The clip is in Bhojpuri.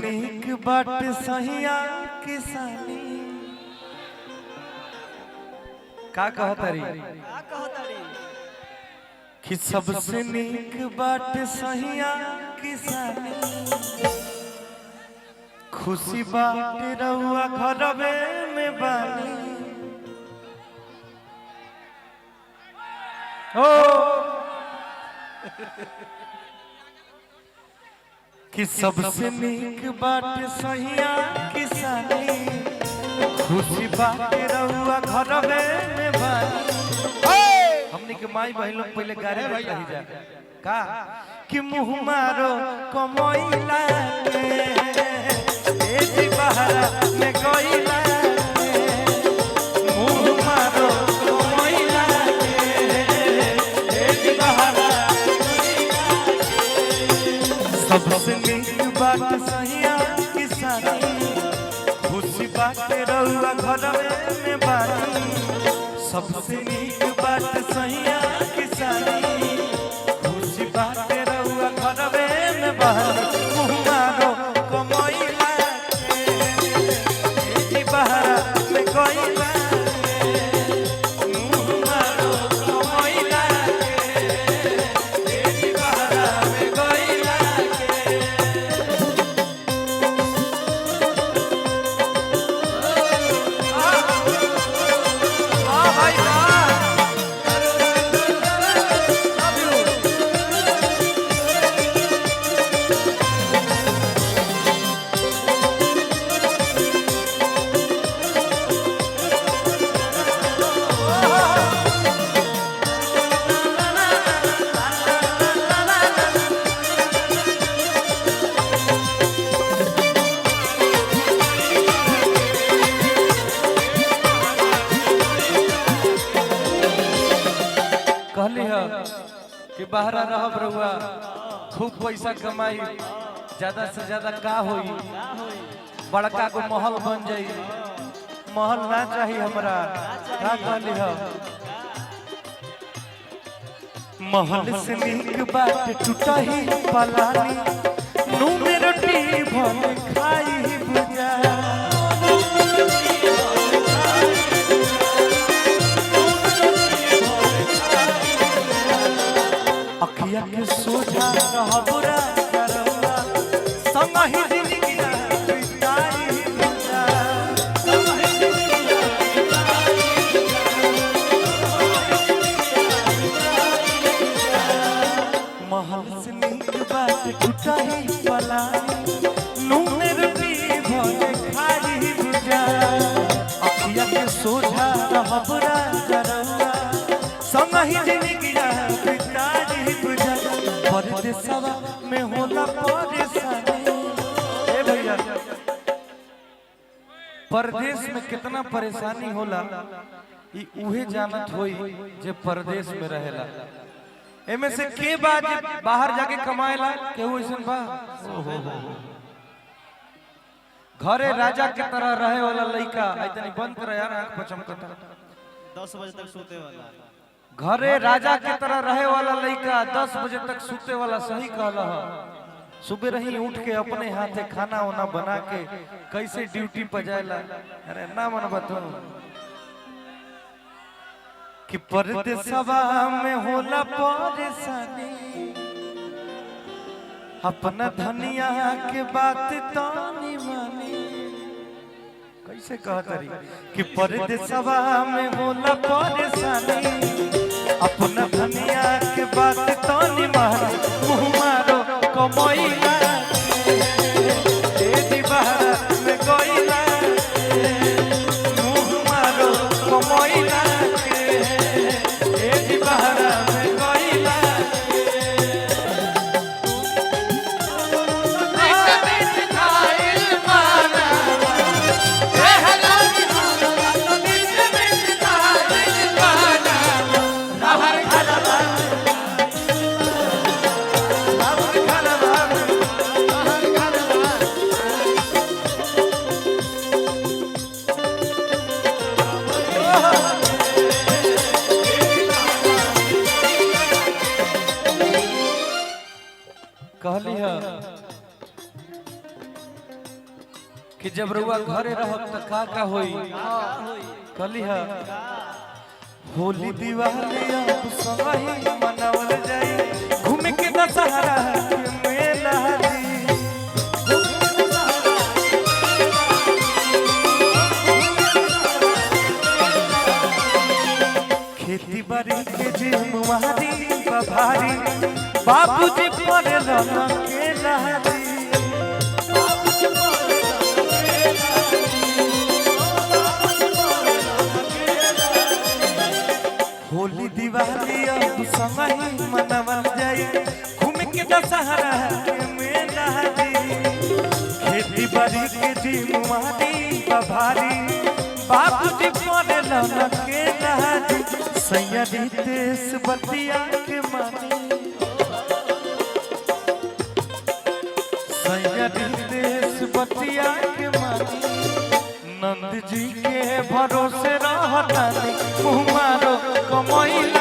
नीक बाट सहिया किसानी का कहतरी कि सबसे नीक बाट सहिया किसानी खुशी बाट रहुआ घरवे में बानी ओ कि सबसे नीक बाट सहिया किसानी खुशी बाट रहुआ घरवे में बानी हमनी के माई बहन लोग पहले गारे में रही जा का कि मुँह मारो कमैला के ए जी बहारा में गइला के मुँह मारो कमैला के ए जी बहारा सबसे नीक बात सहिया किसानी खुशी बाट रहुआ घरवे में बानी सबसे नीक बात सहिया किसानी खुशी बात रहुआ घरवे में बानी मुँह मारो कमैला के जी बहारा में गइला मुँह मारो कमैला के जी बहारा में गइला कहली है कि बाहरा रहब रहुआ खूब पैसा कमाई ज्यादा से ज्यादा का होई बड़का को महल बन जाई महल ना चाहिए हमरा का कहली है महल से नीक बात टूटा ही पलानी नून रोटी भल खाई बुझा अखिया के सोझा रहबरा करवा संगहि जिंदगी बिताई बुझा संगहि जिंदगी महल से नीक बात टूटा ही पलानी नून रोटी भले खाई बुझा अखिया के सोझा रहबरा करवा संगहि जिंदगी परदेसवा में होला परेशानी ए भैया परदेश में कितना परेशानी होला ई उहे जानत होई जे परदेश में रहेला एमे से के बात बाहर जाके कमाएला केहू ऐसन बा घरे राजा के तरह रहे वाला लइका इतनी बंद कर यार आंख पर चमकता 10 बजे तक सोते वाला घरे राजा के तरह रहे वाला लड़का 10 बजे तक सूते वाला सही कहला है सुबह रही उठ के अपने हाथे खाना वाना बना के कैसे ड्यूटी पर जाएला अरे ना मन बतो कि परदेसवा में होला परेशानी अपना धनिया के बात तानी मानी कैसे कहतरी कि परदेसवा में होला परेशानी अपना धनिया के बात तो निमान मुँह मारो कमैला ए जी बहारा में गइला मुँह मारो कमैला ए जी बहारा में गइला Bye. कि जब रुआ घरे रहब त का होई कली है होली दिवाली अब सही मनावल जाई घूमे के दशहरा के मेला दी खेती बाड़ी के जिम्मेवारी बभारी बाबूजी पर रन के लहरी होली दिवाली अब समय मनावल जाई घूम के दशहरा के मेला दी खेती बाड़ी के जिम्मेवारी बभारी बाबूजी पर रन के लहरी सैयदी देश बतिया के मानी सैयदी देश बतिया के मानी नंद जी के भरोसे रहता नहीं मुँह मारो कमैला